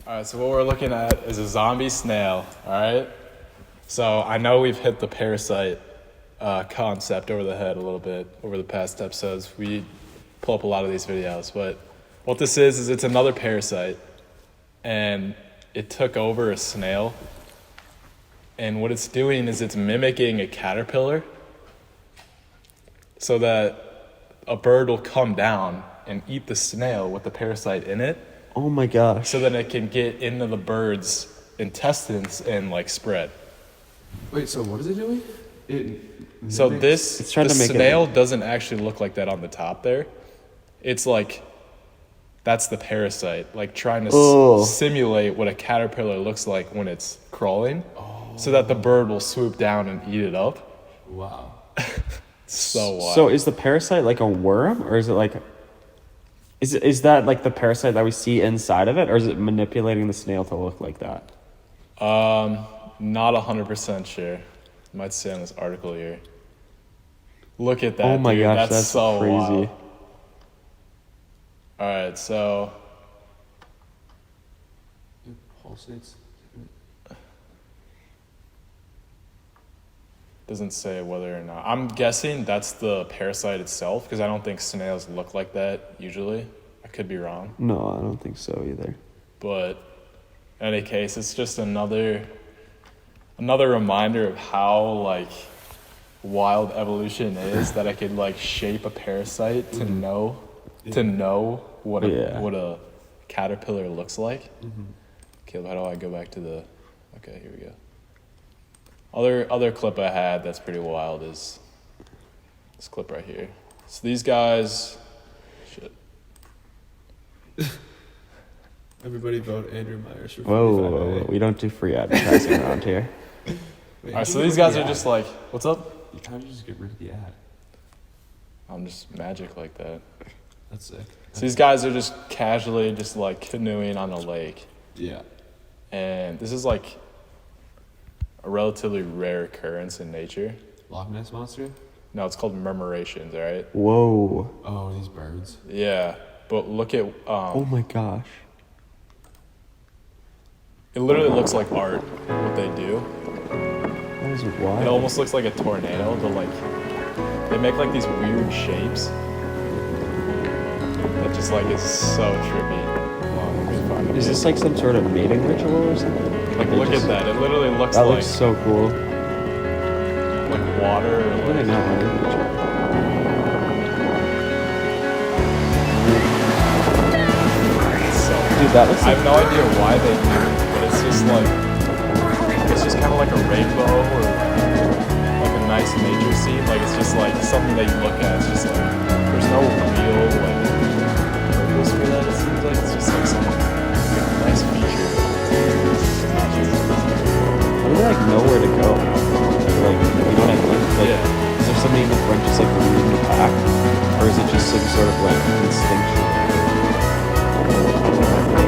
All right, so what we're looking at is a zombie snail, all right? So I know we've hit the parasite concept over the head a little bit over the past episodes. We pull up a lot of these videos, but what this is it's another parasite, and it took over a snail, and what it's doing is it's mimicking a caterpillar so that a bird will come down and eat the snail with the parasite in it. Oh my gosh. So that it can get into the bird's intestines and like spread. Wait, so what is it doing? So It's this, trying the to make it- snail doesn't actually look like that on the top there. It's like, that's the parasite, like trying to Oh. simulate what a caterpillar looks like when it's crawling, so that the bird will swoop down and eat it up. Wow. So wild. So is the parasite like a worm, or is it like, is that like the parasite that we see inside of it, or is it manipulating the snail to look like that? Not 100% sure. Might say on this article here. Look at that. Oh my dude. gosh, that's so crazy. wild. All right, so It pulsates. doesn't say whether or not. I'm guessing that's the parasite itself, because I don't think snails look like that usually. I could be wrong, No, I don't think so either. but in any case, it's just another reminder of how like wild evolution is, that I could like shape a parasite to know what a caterpillar looks like. Caleb, how do I go back to the? Okay, here we go. Other clip I had that's pretty wild is this clip right here. So these guys, shit. Everybody vote Andrew Myers for Whoa, we don't do free advertising around here. Wait, All right, so these guys are just like, what's up? You're trying to just get rid of the ad. I'm just magic like that. That's sick. So these guys are just casually just like canoeing on a lake, Yeah. and this is like a relatively rare occurrence in nature. Loch Ness Monster? No, it's called murmurations, all right? Whoa. Oh, these birds. Yeah, but look at Oh my gosh. it literally looks like art what they do. That is It wild. almost looks like a tornado, but like they make like these weird shapes that just like is so trippy. Hold on, let me find it. Is this like some sort of mating ritual or something? Like look at that. It literally looks That like looks so cool. like water or What like is that mating ritual? so. Dude, that looks I like have no idea why they do it, but it's just kind of like a rainbow or like a nice nature scene. Like it's just like something that you look at. It's just like there's no real like purpose for that. It seems like it's just like some nice feature. how do they like know where to go? Like, you know what I mean? Like, Yeah. is there somebody in the front just like leading the pack? Or is it just some sort of like instinction?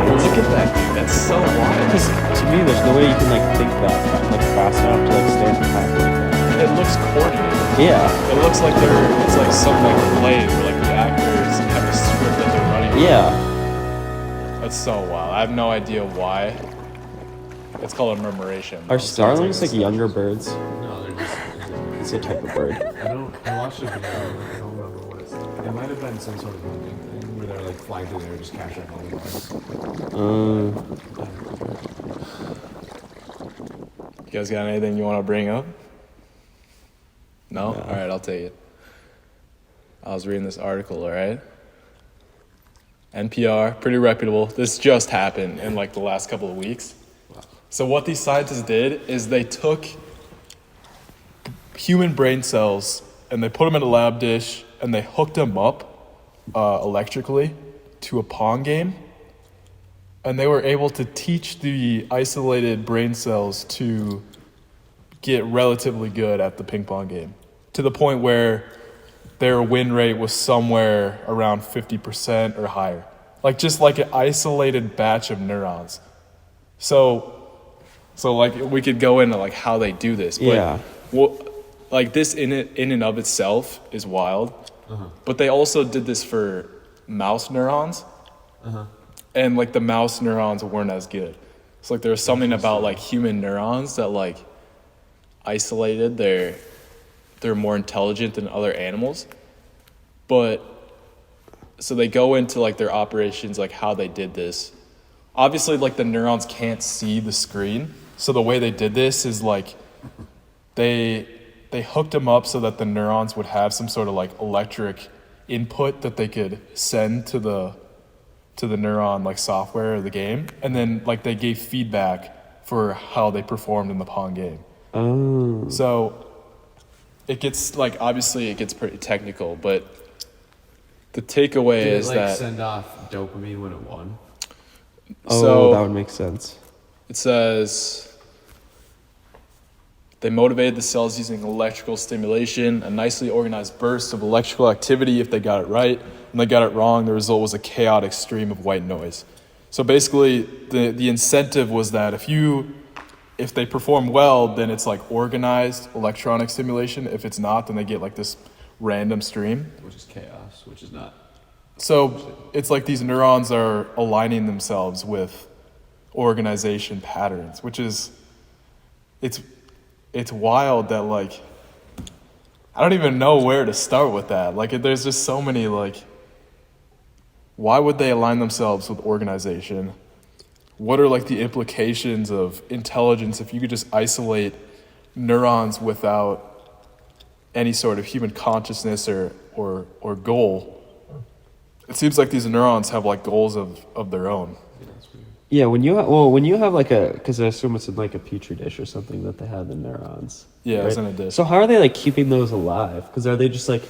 Look at that, dude. That's so wild. Because to me, there's no way you can like think that like fast enough to like stay in the pack like that. It looks coordinated. Yeah. It looks like it's like some like play where like the actors have a script that they're running. Yeah. That's so wild. I have no idea why. It's called a murmuration. Are starlings like younger birds? No, they're just. It's a type of bird. I watched a video, I don't remember what it's. It might have been some sort of hunting thing where they're like flying through there just capturing all the birds. You guys got anything you want to bring up? No? No. All right, I'll take it. I was reading this article, all right? NPR, pretty reputable. This just happened in like the last couple of weeks. So what these scientists did is they took human brain cells and they put them in a lab dish and they hooked them up electrically to a Pong game. And they were able to teach the isolated brain cells to get relatively good at the ping pong game, to the point where their win rate was somewhere around 50% or higher. Like just like an isolated batch of neurons. So like we could go into like how they do this, but Yeah. like this in and of itself is wild. But they also did this for mouse neurons. and like the mouse neurons weren't as good. So like there was something about like human neurons that like isolated they're more intelligent than other animals. But so they go into like their operations, like how they did this. Obviously like the neurons can't see the screen. So the way they did this is like they hooked them up so that the neurons would have some sort of like electric input that they could send to the neuron like software of the game, and then like they gave feedback for how they performed in the Pong game. Oh. So it gets like obviously it gets pretty technical, but the takeaway Did it is like that send off dopamine when it won? Oh, so that would make sense. it says they motivated the cells using electrical stimulation, a nicely organized burst of electrical activity if they got it right. When they got it wrong, the result was a chaotic stream of white noise. So basically, the incentive was that if they perform well, then it's like organized electronic stimulation. If it's not, then they get like this random stream. Which is chaos, which is not. So it's like these neurons are aligning themselves with organization patterns, which is, it's wild that like, I don't even know where to start with that. Like there's just so many like, why would they align themselves with organization? What are like the implications of intelligence if you could just isolate neurons without any sort of human consciousness or goal? It seems like these neurons have like goals of their own. Yeah, that's weird. Yeah, when you have like because I assume it's in like a petri dish or something that they have the neurons. Yeah, right? it's in a dish. So how are they like keeping those alive? Because are they just like,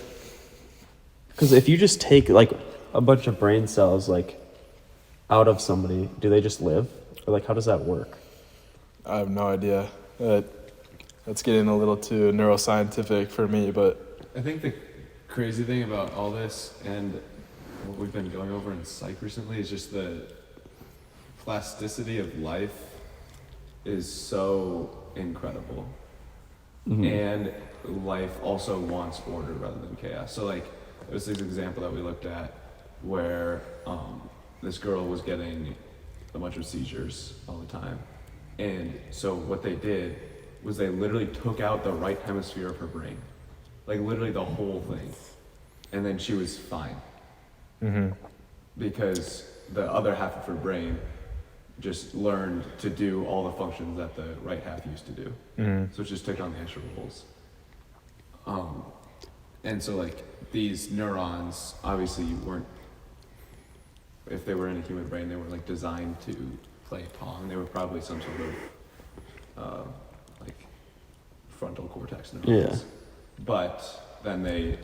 because if you just take like a bunch of brain cells like out of somebody, do they just live? Or like how does that work? I have no idea. That's getting a little too neuroscientific for me, but I think the crazy thing about all this and what we've been going over in psych recently is just the plasticity of life is so incredible. And life also wants order rather than chaos. So like there's this example that we looked at where this girl was getting a bunch of seizures all the time. And so what they did was they literally took out the right hemisphere of her brain. Like literally the whole thing. And then she was fine. Because the other half of her brain just learned to do all the functions that the right half used to do. So it just took on the extra roles. And so like these neurons obviously weren't, if they were in a human brain, they were like designed to play Pong. They were probably some sort of like frontal cortex neurons. Yeah. But then they,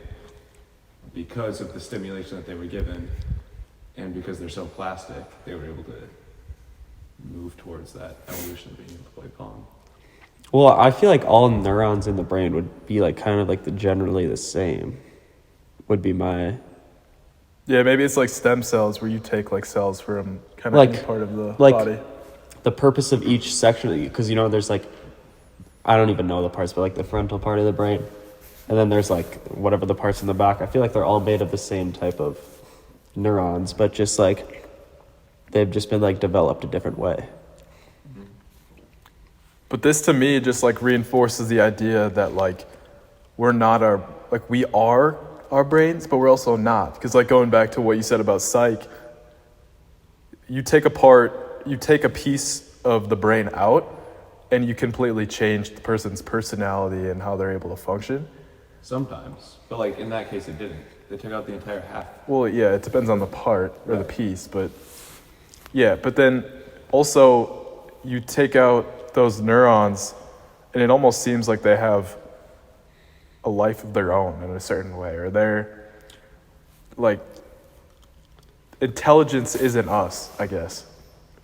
because of the stimulation that they were given, and because they're so plastic, they were able to move towards that evolution of being able to play Pong. Well, I feel like all neurons in the brain would be like kind of like generally the same. Would be my yeah, maybe it's like stem cells where you take like cells from kind of Like- any part of the like- body. the purpose of each section, because you know there's like, I don't even know the parts, but like the frontal part of the brain, and then there's like whatever the parts in the back. I feel like they're all made of the same type of neurons, but just like they've just been like developed a different way. But this to me just like reinforces the idea that like we are our brains, but we're also not. Because like going back to what you said about psych, you take a piece of the brain out and you completely change the person's personality and how they're able to function. Sometimes. But like in that case it didn't. They took out the entire half. Well, yeah, it depends on the part or the piece, but yeah, but then also you take out those neurons and it almost seems like they have a life of their own in a certain way, or they're like, intelligence isn't us, I guess,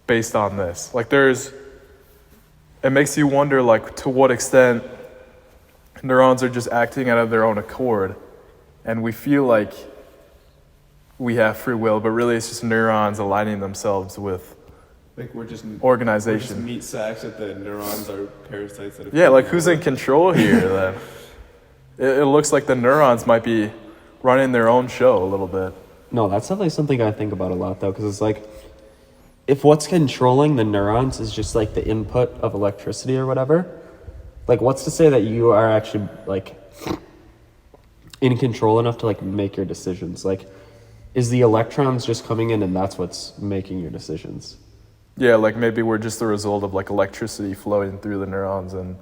based on this. Like it makes you wonder like to what extent neurons are just acting out of their own accord, and we feel like we have free will, but really it's just neurons aligning themselves with Like we're just organization. meat sacks that the neurons are parasites that have Yeah, like who's in control here then? It looks like the neurons might be running their own show a little bit. No, that's definitely something I think about a lot though, because it's like, if what's controlling the neurons is just like the input of electricity or whatever, like what's to say that you are actually like in control enough to like make your decisions? Like, is the electrons just coming in and that's what's making your decisions? Yeah, like maybe we're just the result of like electricity flowing through the neurons, and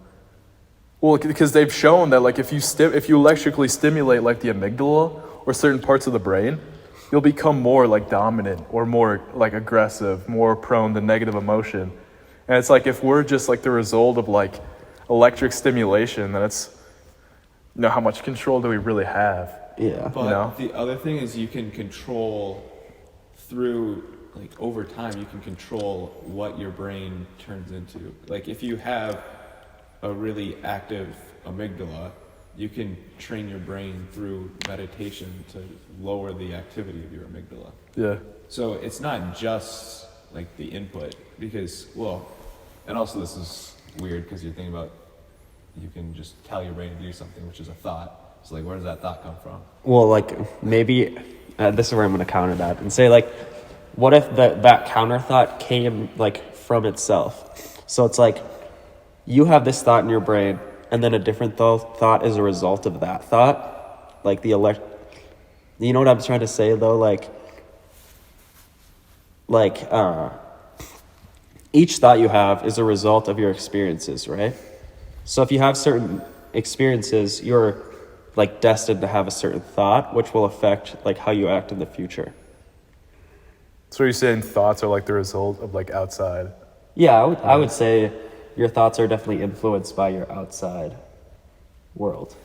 well, because they've shown that like if you electrically stimulate like the amygdala or certain parts of the brain, you'll become more like dominant or more like aggressive, more prone to negative emotion. And it's like if we're just like the result of like electric stimulation, then it's, you know, how much control do we really have? Yeah. But You know? the other thing is you can control through, like over time, you can control what your brain turns into. Like if you have a really active amygdala, you can train your brain through meditation to lower the activity of your amygdala. Yeah. So it's not just like the input, because, well, and also this is weird because you're thinking about, you can just tell your brain to do something, which is a thought. So like, where does that thought come from? Well, like maybe this is where I'm going to counter that and say like, what if that counter thought came like from itself? So it's like you have this thought in your brain, and then a different thought is a result of that thought. Like you know what I'm trying to say though? Each thought you have is a result of your experiences, right? So if you have certain experiences, you're like destined to have a certain thought, which will affect like how you act in the future. So you're saying thoughts are like the result of like outside? Yeah, I would say your thoughts are definitely influenced by your outside world.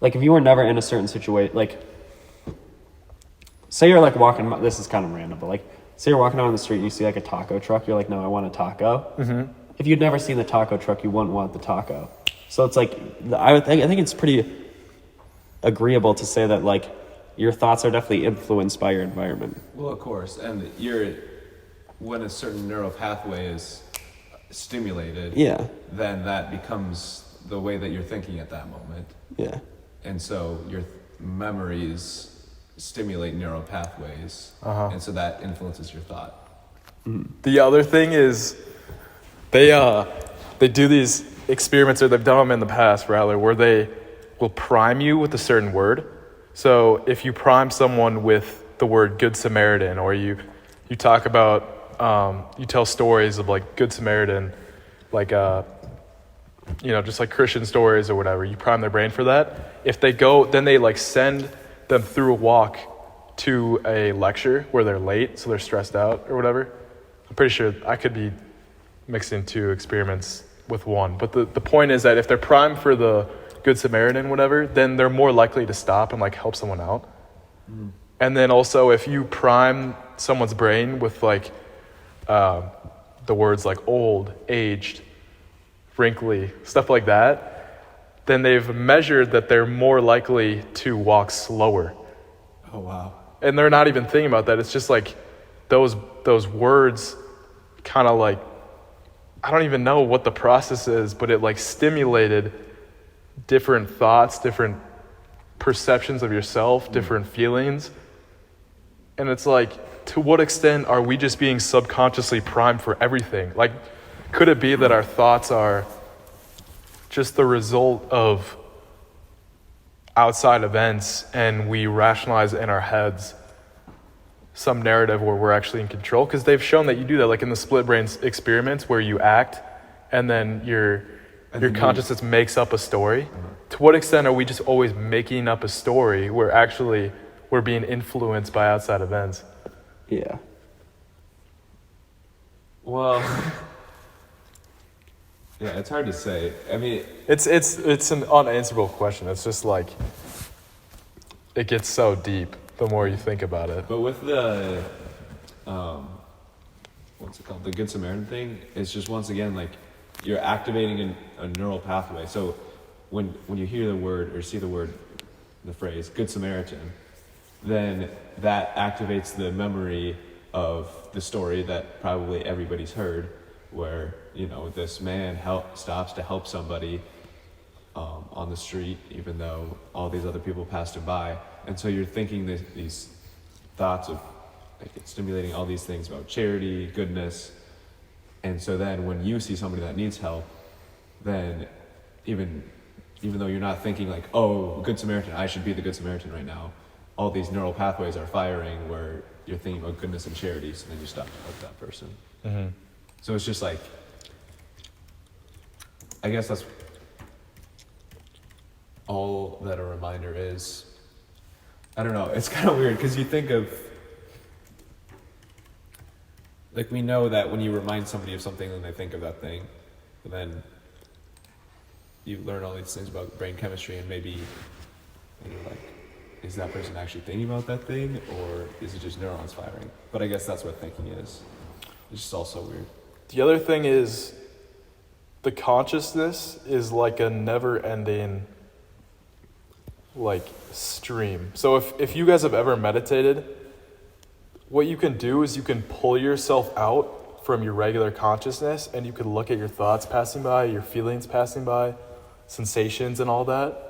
Like if you were never in a certain situation, like say you're like walking, this is kind of random, but like say you're walking down the street and you see like a taco truck, you're like, no, I want a taco. Mm-hmm. If you'd never seen the taco truck, you wouldn't want the taco. So it's like, I think it's pretty agreeable to say that like your thoughts are definitely influenced by your environment. Well, of course, and when a certain neural pathway is stimulated, Yeah. then that becomes the way that you're thinking at that moment. Yeah. And so your memories stimulate neural pathways, and so that influences your thought. The other thing is they do these experiments, or they've done them in the past rather, where they will prime you with a certain word. So if you prime someone with the word Good Samaritan, or you talk about you tell stories of like Good Samaritan, like just like Christian stories or whatever, you prime their brain for that. If they go, then they like send them through a walk to a lecture where they're late, so they're stressed out or whatever. I'm pretty sure I could be mixing two experiments with one, but the point is that if they're primed for the Good Samaritan, whatever, then they're more likely to stop and like help someone out. And then also if you prime someone's brain with like the words like old, aged, wrinkly, stuff like that, then they've measured that they're more likely to walk slower. Oh, wow. And they're not even thinking about that. It's just like those words kind of like, I don't even know what the process is, but it like stimulated different thoughts, different perceptions of yourself, different feelings. And it's like, to what extent are we just being subconsciously primed for everything? Like, could it be that our thoughts are just the result of outside events, and we rationalize in our heads some narrative where we're actually in control? Because they've shown that you do that, like in the split brain experiments where you act and then your consciousness makes up a story. To what extent are we just always making up a story where actually we're being influenced by outside events? Yeah. Well, yeah, it's hard to say. I mean, It's an unanswerable question. It's just like, it gets so deep the more you think about it. but with the, what's it called? The Good Samaritan thing, it's just once again, like, you're activating a neural pathway. So when you hear the word or see the phrase Good Samaritan, then that activates the memory of the story that probably everybody's heard, where, this man stops to help somebody on the street, even though all these other people passed him by. And so you're thinking these thoughts of like it's stimulating all these things about charity, goodness. And so then when you see somebody that needs help, then even though you're not thinking like, oh, Good Samaritan, I should be the Good Samaritan right now, all these neural pathways are firing where you're thinking about goodness and charity, so then you stop to help that person. Mm-hmm. So it's just like, I guess that's all that a reminder is. I don't know, it's kind of weird because you think of, like, we know that when you remind somebody of something, then they think of that thing, but then you learn all these things about brain chemistry, and maybe you're like, is that person actually thinking about that thing, or is it just neurons firing? But I guess that's what thinking is. It's just all so weird. The other thing is, the consciousness is like a never-ending, like, stream. So if you guys have ever meditated, what you can do is you can pull yourself out from your regular consciousness, and you can look at your thoughts passing by, your feelings passing by, sensations and all that.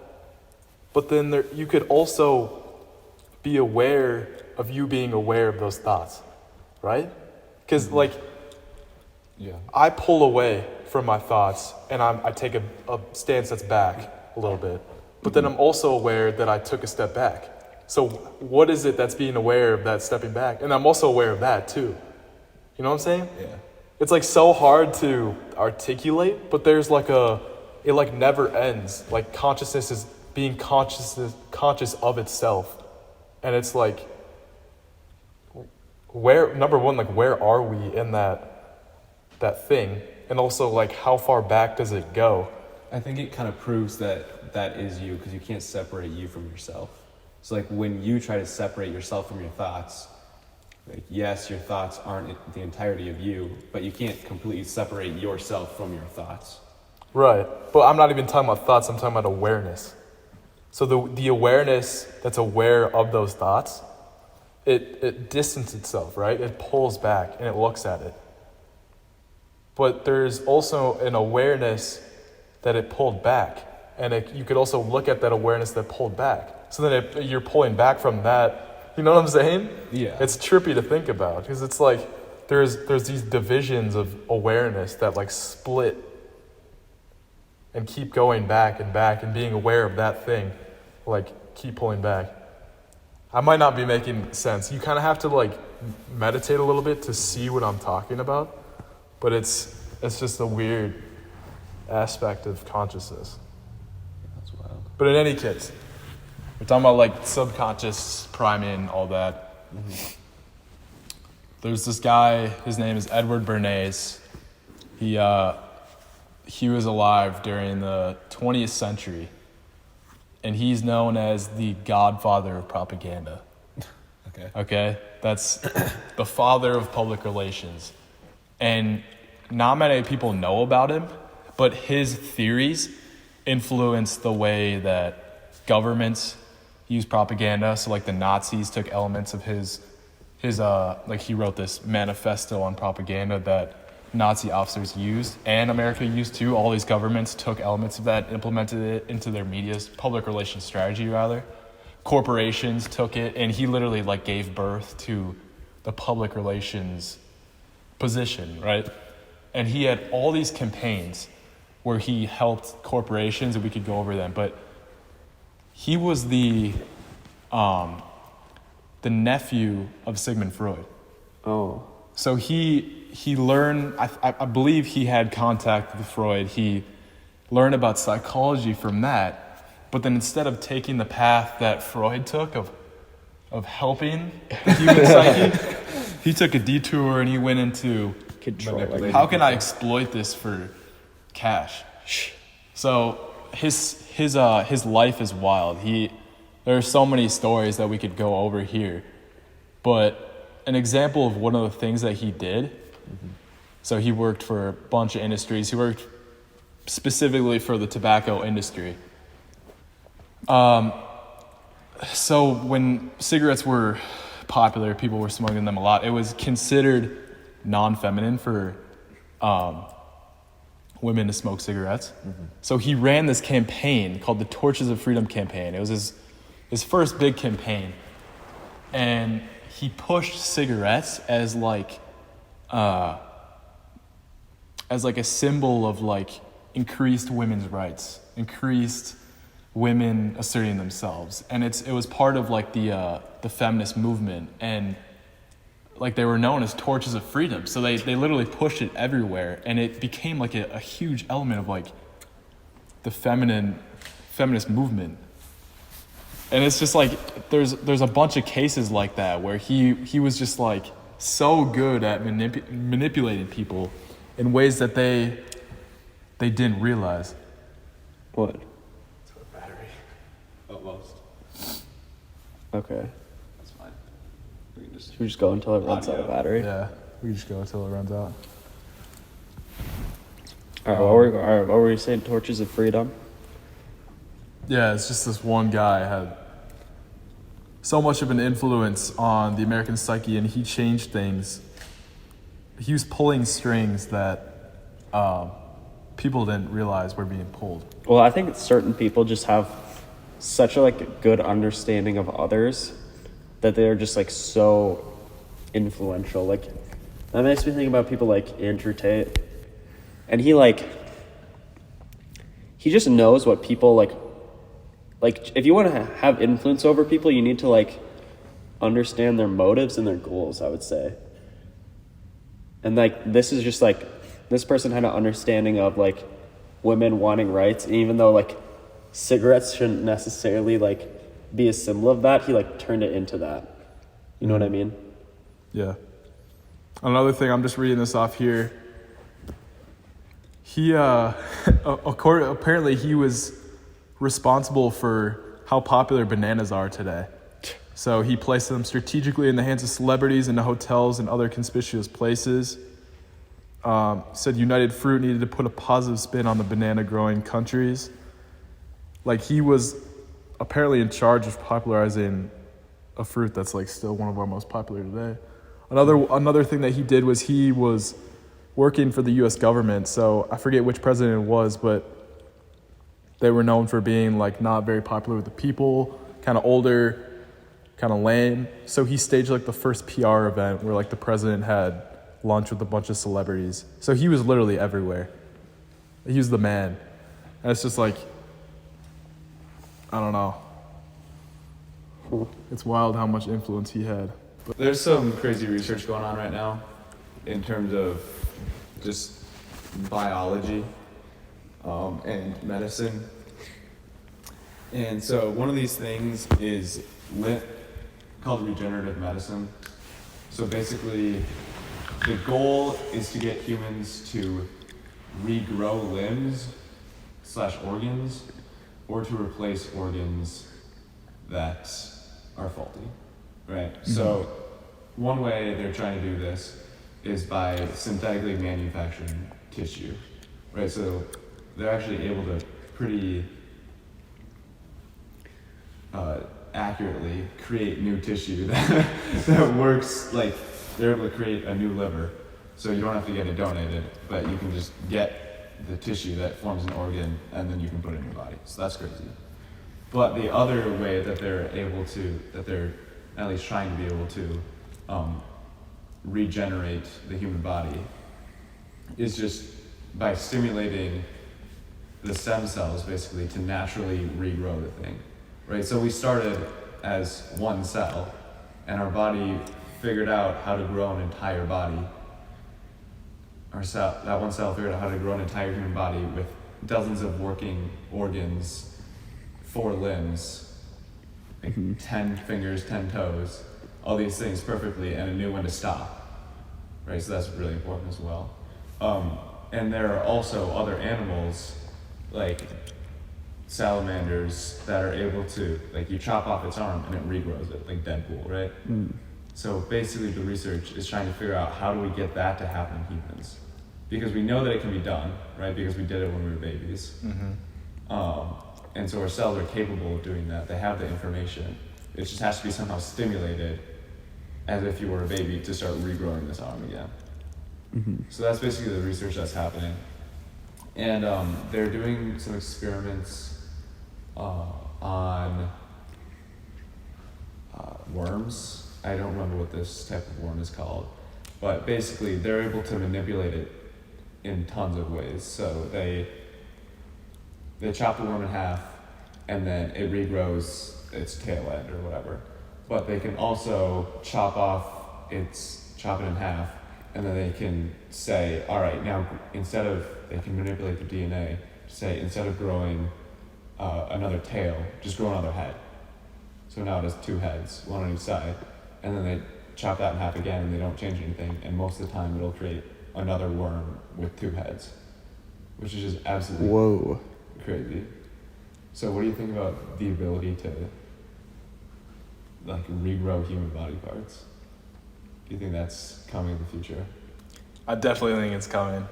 But then you could also be aware of you being aware of those thoughts, right? Because like, Yeah. I pull away from my thoughts and I take a stance that's back a little bit. But then I'm also aware that I took a step back. So what is it that's being aware of that stepping back? And I'm also aware of that too. You know what I'm saying? Yeah. It's like so hard to articulate, but there's like it like never ends. Like consciousness is being conscious of itself. And it's like, number one, like where are we in that thing? And also like how far back does it go? I think it kind of proves that that is you, because you can't separate you from yourself. So like when you try to separate yourself from your thoughts, like yes, your thoughts aren't the entirety of you, but you can't completely separate yourself from your thoughts. Right. But I'm not even talking about thoughts, I'm talking about awareness. So the awareness that's aware of those thoughts, it distances itself, right? It pulls back and it looks at it. But there's also an awareness that it pulled back. And you could also look at that awareness that pulled back. So then you're pulling back from that. You know what I'm saying? Yeah. It's trippy to think about because it's like there's these divisions of awareness that like split and keep going back and being aware of that thing, like keep pulling back. I might not be making sense. You kind of have to like meditate a little bit to see what I'm talking about, but it's just a weird aspect of consciousness. That's wild. But in any case, we're talking about like subconscious priming, all that. Mm-hmm. There's this guy, his name is Edward Bernays. He was alive during the 20th century, and he's known as the godfather of propaganda. Okay? That's the father of public relations. And not many people know about him, but his theories influence the way that governments use propaganda. So like the Nazis took elements of his like he wrote this manifesto on propaganda that Nazi officers used, and America used too. All these governments took elements of that, implemented it into their media's public relations strategy rather. Corporations took it, and he literally like gave birth to the public relations position, right? And he had all these campaigns where he helped corporations, and we could go over them, but he was the nephew of Sigmund Freud. Oh. So he learned, I believe he had contact with Freud. He learned about psychology from that. But then instead of taking the path that Freud took of helping the human psyche, he took a detour and he went into Control. how can I exploit this for cash? So his life is wild. There are so many stories that we could go over here. But an example of one of the things that he did, so he worked for a bunch of industries. He worked specifically for the tobacco industry. So when cigarettes were popular, people were smoking them a lot. It was considered non-feminine for women to smoke cigarettes. Mm-hmm. So he ran this campaign called the Torches of Freedom campaign. It was his first big campaign. And he pushed cigarettes as like a symbol of like increased women's rights, increased women asserting themselves, and it was part of like the feminist movement, and like they were known as torches of freedom. So they literally pushed it everywhere, and it became like a huge element of like the feminist movement. And it's just like there's a bunch of cases like that where he was just like so good at manipulating people in ways that they didn't realize. What? It's a battery. Almost. Okay. That's fine. We can just. Should we just go until it runs out of battery? Yeah, we just go until it runs out. All right, what were you saying? Torches of freedom? Yeah, it's just this one guy had so much of an influence on the American psyche, and he changed things. He was pulling strings that people didn't realize were being pulled. Well, I think certain people just have such a like good understanding of others that they're just like so influential. Like that makes me think about people like Andrew Tate, and he just knows what people like if you want to have influence over people, you need to like understand their motives and their goals, I would say. And like this is just like this person had an understanding of like women wanting rights, and even though like cigarettes shouldn't necessarily like be a symbol of that, he like turned it into that. You know what I mean? Yeah. Another thing, I'm just reading this off here. He apparently he was responsible for how popular bananas are today. So he placed them strategically in the hands of celebrities in hotels and other conspicuous places. Said United Fruit needed to put a positive spin on the banana growing countries. Like he was apparently in charge of popularizing a fruit that's like still one of our most popular today. Another thing that he did was he was working for the U.S. government. So I forget which president it was, but they were known for being like not very popular with the people, kind of older, kind of lame. So he staged like the first PR event where like the president had lunch with a bunch of celebrities. So he was literally everywhere. He was the man. And it's just like, I don't know. It's wild how much influence he had. There's some crazy research going on right now in terms of just biology and medicine. And so one of these things is called regenerative medicine. So basically, the goal is to get humans to regrow limbs/organs or to replace organs that are faulty, right? Mm-hmm. So one way they're trying to do this is by synthetically manufacturing tissue, right? So they're actually able to pretty accurately create new tissue that works. Like they're able to create a new liver, so you don't have to get it donated, but you can just get the tissue that forms an organ and then you can put it in your body. So that's crazy. But the other way that they're at least trying to be able to regenerate the human body is just by stimulating the stem cells basically to naturally regrow the thing, right? So we started as one cell and our body figured out how to grow an entire body. That one cell figured out how to grow an entire human body with dozens of working organs, 4 limbs, like 10 fingers, 10 toes, all these things perfectly, and it knew when to stop, right? So that's really important as well. And there are also other animals, like salamanders, that are able to, like you chop off its arm and it regrows it, like Deadpool, right? So basically the research is trying to figure out how do we get that to happen in humans? Because we know that it can be done, right? Because we did it when we were babies. And so our cells are capable of doing that. They have the information. It just has to be somehow stimulated as if you were a baby to start regrowing this arm again. So that's basically the research that's happening. And they're doing some experiments on worms I don't remember what this type of worm is called, but basically they're able to manipulate it in tons of ways. So they chop the worm in half, and then it regrows its tail end or whatever. But they can also chop it in half, and then they can say, all right, now they can manipulate the DNA to say, instead of growing another tail, just grow another head. So now it has 2 heads, one on each side, and then they chop that in half again, and they don't change anything, and most of the time it'll create another worm with 2 heads, which is just absolutely Whoa. crazy. So what do you think about the ability to like regrow human body parts? Do you think that's coming in the future? I definitely think it's coming.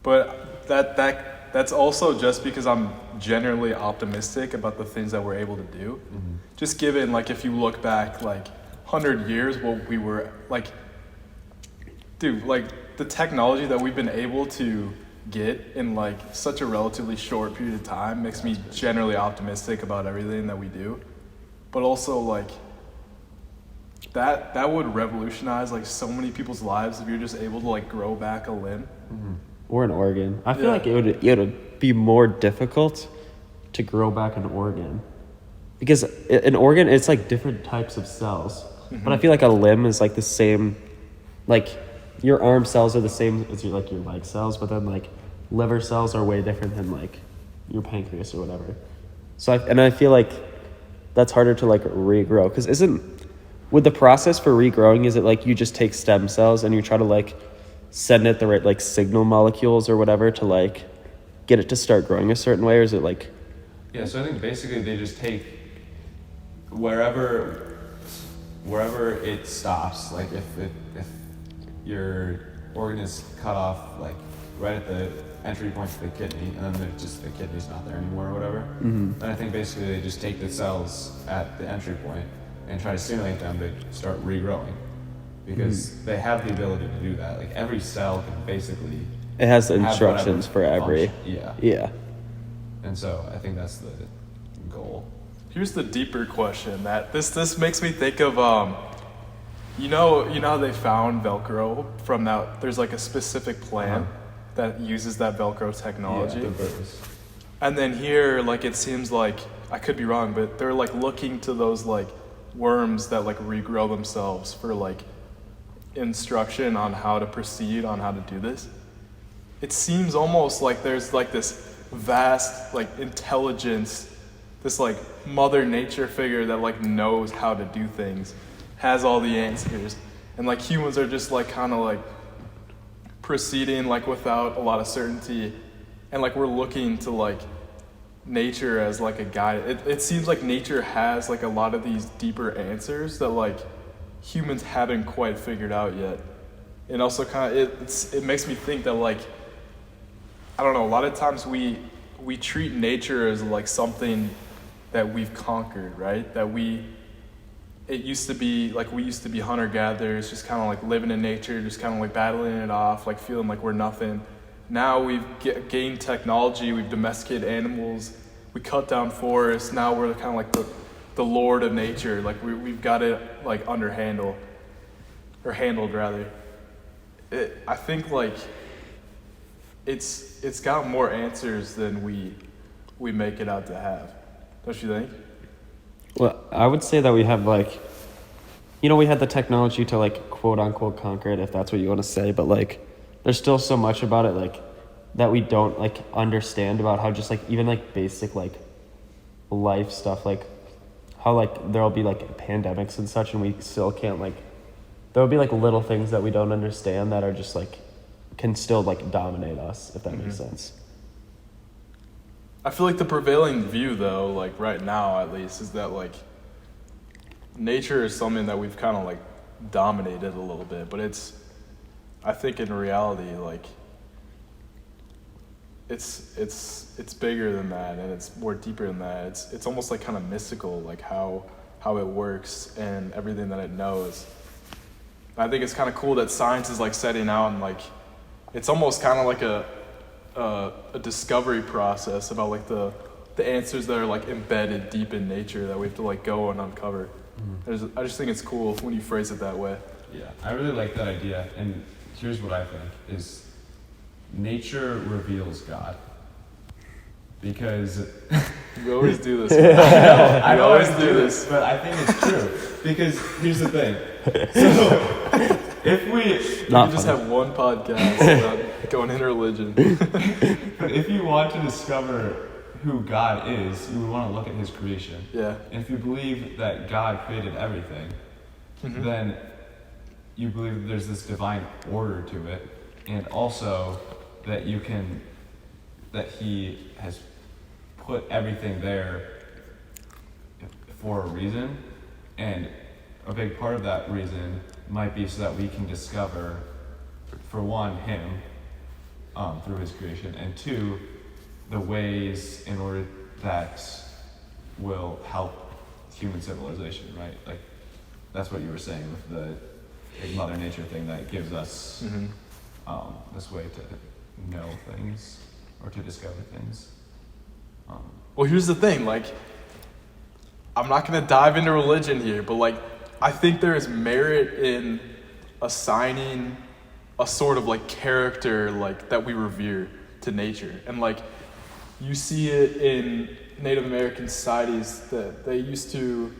But that's also just because I'm generally optimistic about the things that we're able to do. Mm-hmm. Just given, like, if you look back, like, 100 years, what we were, like, dude, like, the technology that we've been able to get in, like, such a relatively short period of time makes me generally optimistic about everything that we do. But also, like, that would revolutionize, like, so many people's lives if you're just able to, like, grow back a limb. Mm-hmm. Or an organ. I feel Yeah. like it would be more difficult to grow back an organ. Because an organ, it's like different types of cells. Mm-hmm. But I feel like a limb is like the same, like your arm cells are the same as your leg cells, but then like liver cells are way different than like your pancreas or whatever. So I feel like that's harder to like regrow. Because with the process for regrowing, is it like you just take stem cells and you try to like send it the right like signal molecules or whatever to like get it to start growing a certain way, or is it like? Yeah, so I think basically they just take wherever it stops. Like if your organ is cut off like right at the entry point to the kidney, and then the kidney's not there anymore or whatever. Mm-hmm. Then I think basically they just take the cells at the entry point and try to stimulate them to start regrowing, because they have the ability to do that. Like every cell can basically It has have instructions for whatever every. function. Yeah. And so I think that's the goal. Here's the deeper question that this makes me think of you know how they found Velcro from that. There's like a specific plant that uses that Velcro technology. Yeah, the birds. And then here, like, it seems like, I could be wrong, but they're like looking to those like worms that like regrow themselves for like instruction on how to proceed, on how to do this. It seems almost like there's like this vast like intelligence, this like mother nature figure that like knows how to do things, has all the answers, and like humans are just like kind of like proceeding like without a lot of certainty, and like we're looking to like nature as like a guide. It seems like nature has like a lot of these deeper answers that like humans haven't quite figured out yet. And also kind of it makes me think that like, I don't know, a lot of times we treat nature as like something that we've conquered, right? That it used to be like, we used to be hunter-gatherers, just kind of like living in nature, just kind of like battling it off, like feeling like we're nothing. Now we've gained technology, we've domesticated animals, we cut down forests, now we're kind of like the lord of nature, like we've got it like handled rather. I think like it's got more answers than we make it out to have. Don't you think? Well, I would say that we have like, we had the technology to like quote unquote conquer it, if that's what you want to say, but like there's still so much about it like that we don't like understand about how just like even like basic like life stuff, like how like there'll be like pandemics and such, and we still can't like, there'll be like little things that we don't understand that are just like can still like dominate us, if that makes sense. I feel like the prevailing view, though, like right now at least, is that like nature is something that we've kind of like dominated a little bit, but I think in reality, like it's bigger than that, and it's more deeper than that. It's almost like kind of mystical, like how it works and everything that it knows. I think it's kind of cool that science is like setting out, and like it's almost kind of like a discovery process about like the answers that are like embedded deep in nature that we have to like go and uncover. I just think it's cool when you phrase it that way. Yeah, I really like that idea, and here's what I think is nature reveals God. Because You always do this. I always always do do this. this, but I think it's true. Because here's the thing. So if we Not You just funny. have one podcast about going into religion. but if you want to discover who God is, you would want to look at his creation. Yeah. And if you believe that God created everything, Mhm. then you believe that there's this divine order to it, and also that that he has put everything there for a reason, and a big part of that reason might be so that we can discover, for one, him through his creation, and two, the ways in order that will help human civilization, right? Like, that's what you were saying with the big Mother Nature thing that gives us Mhm. this way to know things or to discover things. Well, here's the thing, like, I'm not gonna dive into religion here, but like, I think there is merit in assigning a sort of like character like that we revere to nature, and like, you see it in Native American societies that they used to,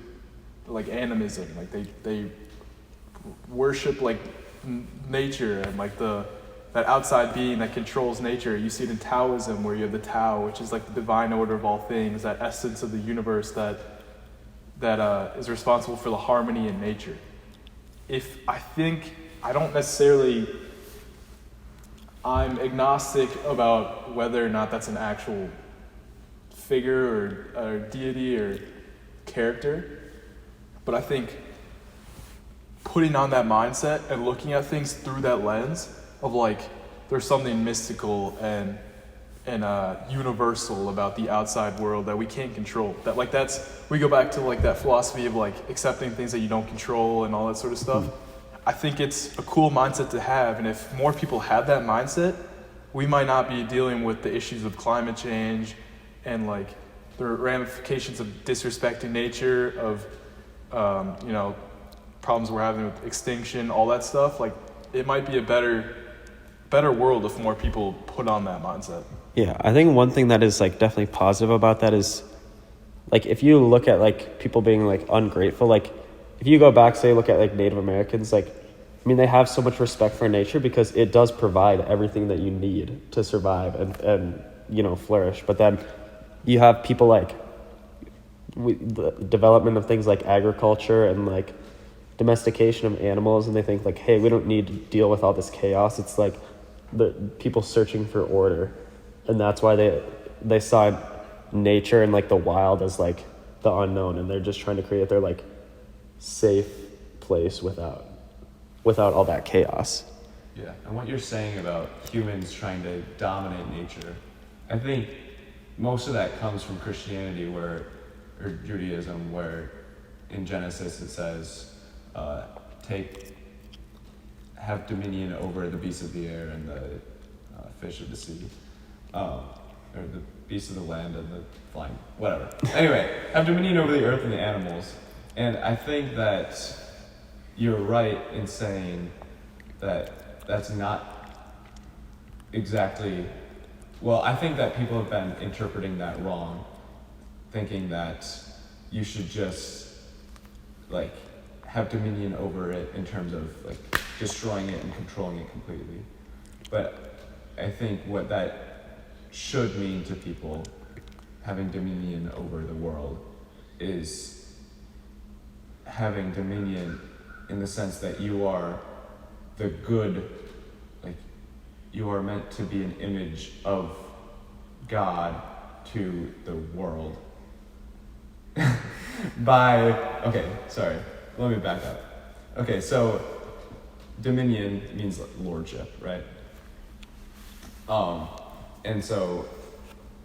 like animism, like they worship like nature and like that outside being that controls nature. You see it in Taoism, where you have the Tao, which is like the divine order of all things, that essence of the universe that is responsible for the harmony in nature. I don't necessarily, I'm agnostic about whether or not that's an actual figure or deity or character, but I think putting on that mindset and looking at things through that lens of like, there's something mystical and universal about the outside world that we can't control. That like we go back to like that philosophy of like accepting things that you don't control and all that sort of stuff. I think it's a cool mindset to have, and if more people have that mindset, we might not be dealing with the issues of climate change and like the ramifications of disrespecting nature, of problems we're having with extinction, all that stuff. Like, it might be a better world if more people put on that mindset. Yeah, I think one thing that is like definitely positive about that is, like, if you look at like people being like ungrateful, like if you go back, say, look at like Native Americans, like, I mean, they have so much respect for nature because it does provide everything that you need to survive and flourish. But then you have people like the development of things like agriculture and like domestication of animals, and they think like, hey, we don't need to deal with all this chaos. It's like the people searching for order, and that's why they saw nature and like the wild as like the unknown, and they're just trying to create their like safe place without all that chaos. Yeah, and what you're saying about humans trying to dominate nature, I think most of that comes from Christianity, or Judaism, where in Genesis it says, have dominion over the beasts of the air and the fish of the sea, or the beasts of the land and the flying, whatever. Anyway, have dominion over the earth and the animals. And I think that you're right in saying that that's not exactly, well, I think that people have been interpreting that wrong, thinking that you should just like have dominion over it in terms of like destroying it and controlling it completely. But I think what that should mean to people having dominion over the world is having dominion in the sense that you are the good, like you are meant to be an image of God to the world. Let me back up. Okay, so dominion means lordship, right? And so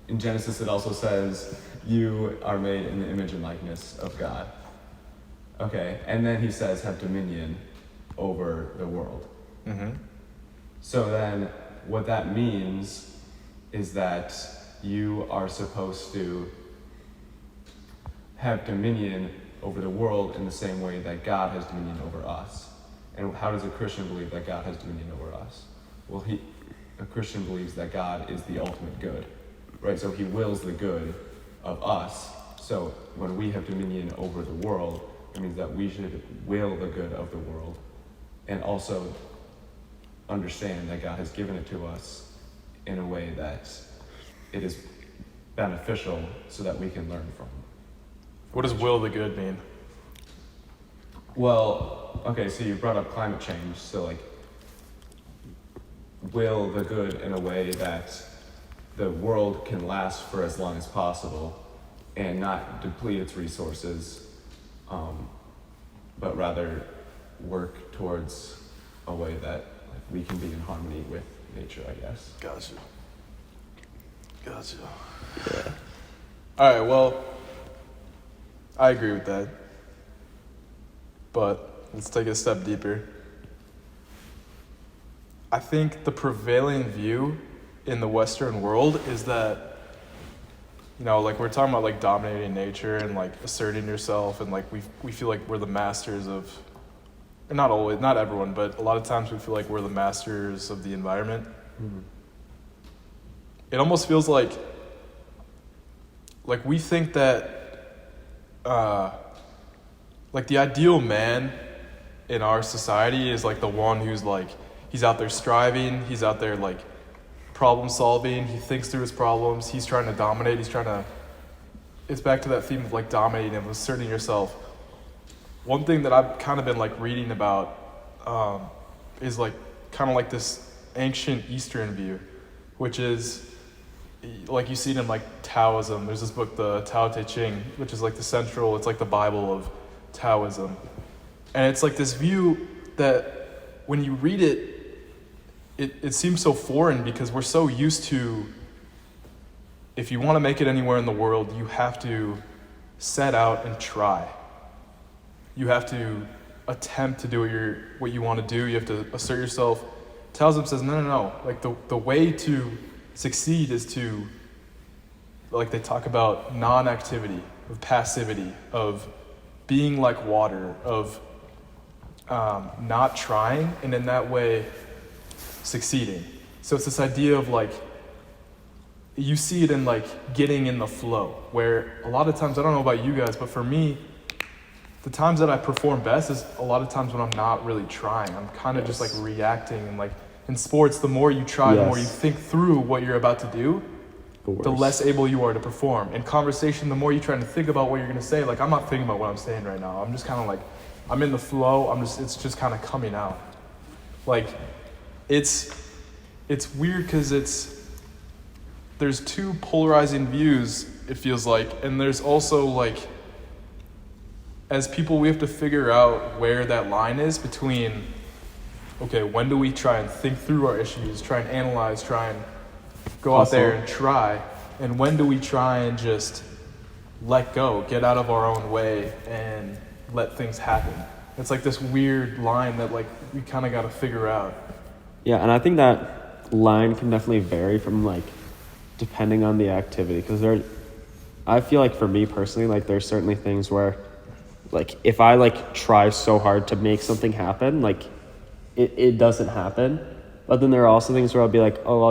in Genesis it also says you are made in the image and likeness of God. Okay, and then he says have dominion over the world. Mm-hmm. So then what that means is that you are supposed to have dominion over the world in the same way that God has dominion over us. And how does a Christian believe that God has dominion over us? Well, a Christian believes that God is the ultimate good, right? So he wills the good of us. So when we have dominion over the world, it means that we should will the good of the world and also understand that God has given it to us in a way that it is beneficial so that we can learn from. What does will the good mean? Well, okay, so you brought up climate change, so like will the good in a way that the world can last for as long as possible and not deplete its resources, but rather work towards a way that like, we can be in harmony with nature, I guess. Gotcha. Yeah. All right, well, I agree with that. But let's take it a step deeper. I think the prevailing view in the Western world is that, like we're talking about like dominating nature and like asserting yourself, and like we feel like we're the masters of, and not always, not everyone, but a lot of times we feel like we're the masters of the environment. Mm-hmm. It almost feels like we think that like the ideal man in our society is like the one who's like, he's out there striving, he's out there like problem solving, he thinks through his problems, he's trying to dominate, it's back to that theme of like dominating and asserting yourself. One thing that I've kind of been like reading about is like kind of like this ancient Eastern view, which is like you see it in like Taoism. There's this book, the Tao Te Ching, which is like it's like the Bible of Taoism. And it's like this view that when you read it, it seems so foreign because we're so used to, if you want to make it anywhere in the world, you have to set out and try. You have to attempt to do what you want to do. You have to assert yourself. Taoism says, no. Like the way to succeed is to, like they talk about non-activity, of passivity, of being like water, of not trying, and in that way succeeding. So it's this idea of like, you see it in like getting in the flow, where a lot of times, I don't know about you guys, but for me, the times that I perform best is a lot of times when I'm not really trying. I'm kind of just like reacting, and like in sports, the more you try, the more you think through what you're about to do, the less able you are to perform. In conversation, the more you try to think about what you're going to say, like I'm not thinking about what I'm saying right now. I'm just kind of like, I'm in the flow. It's just kind of coming out. Like it's weird because there's two polarizing views, it feels like. And there's also like, as people, we have to figure out where that line is between, okay, when do we try and think through our issues, try and analyze, try and go out there and try, and when do we try and just let go, get out of our own way and let things happen? It's like this weird line that like we kind of got to figure out. Yeah, and I think that line can definitely vary from like depending on the activity, because I feel like for me personally, like there's certainly things where like if I like try so hard to make something happen, like it doesn't happen. But then there are also things where I'll be like, oh,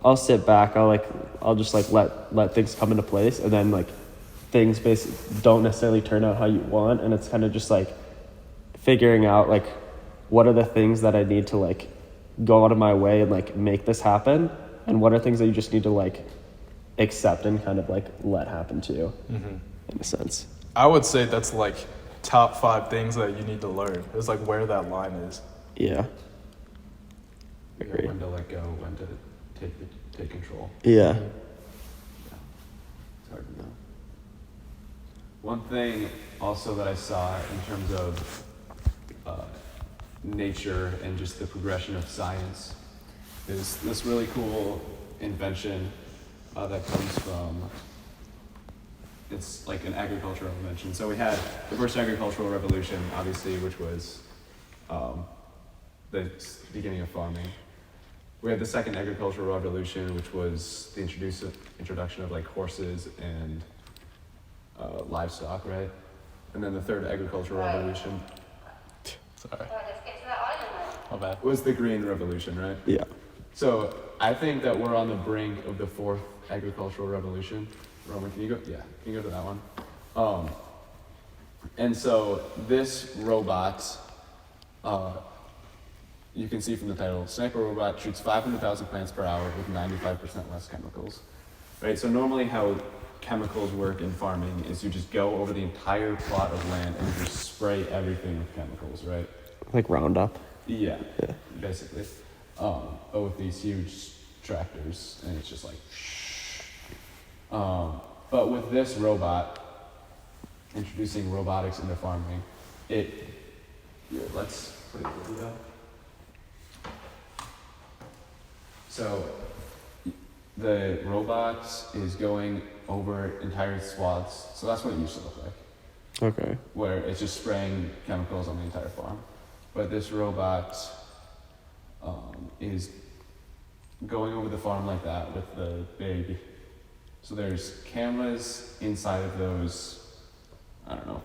I'll sit back, I'll just like let things come into place, and then like things basically don't necessarily turn out how you want, and it's kind of just like figuring out like what are the things that I need to like go out of my way and like make this happen, and what are things that you just need to like accept and kind of like let happen to you, in a sense. I would say that's like top 5 things that you need to learn. It's like where that line is. Yeah. Agreed. When to let go, when to take control. Yeah. It's hard to know. One thing also that I saw in terms of nature and just the progression of science is this really cool invention that comes from, it's like an agricultural invention. So we had the first agricultural revolution, obviously, which was the beginning of farming. We had the second agricultural revolution, which was the introduction of like horses and livestock, right? and then the third agricultural revolution Sorry. My bad. was the green revolution, right? Yeah. So I think that we're on the brink of the fourth agricultural revolution. Roman, can you go? Yeah, can you go to that one? And so this robot, you can see from the title, Sniper Robot shoots 500,000 plants per hour with 95% less chemicals. Right, so normally how chemicals work in farming is you just go over the entire plot of land and you just spray everything with chemicals, right? Like Roundup. Yeah, basically. But with these huge tractors, and it's just like, but with this robot, introducing robotics into farming, let's put it in video. So the robot is going over entire swaths. So that's what it used to look like, Okay. where it's just spraying chemicals on the entire farm. But this robot is going over the farm like that with the big. So there's cameras inside of those, I don't know,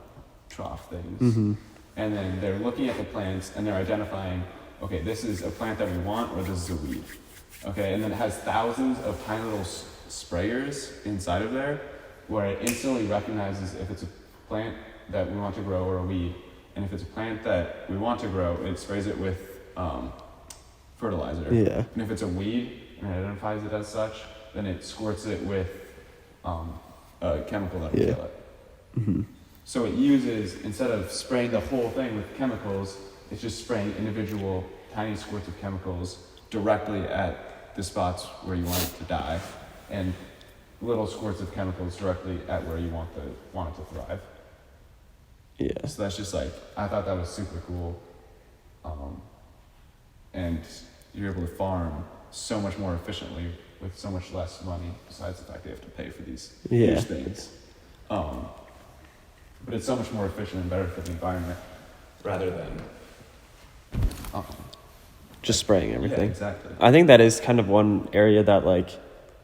trough things. Mm-hmm. And then they're looking at the plants and they're identifying, okay, this is a plant that we want or this is a weed. Okay, and then it has thousands of tiny little sprayers inside of there where it instantly recognizes if it's a plant that we want to grow or a weed. And if it's a plant that we want to grow, it sprays it with fertilizer. Yeah. And if it's a weed and it identifies it as such, then it squirts it with a chemical that will Yeah. kill it. Mm-hmm. So it uses, instead of spraying the whole thing with chemicals, it's just spraying individual tiny squirts of chemicals directly at the spots where you want it to die, and little squirts of chemicals directly at where you want it to thrive. Yeah. So that's just like, I thought that was super cool. And you're able to farm so much more efficiently with so much less money, besides the fact they have to pay for these Yeah. huge things. But it's so much more efficient and better for the environment rather than Just spraying everything. Yeah, exactly. I think that is kind of one area that like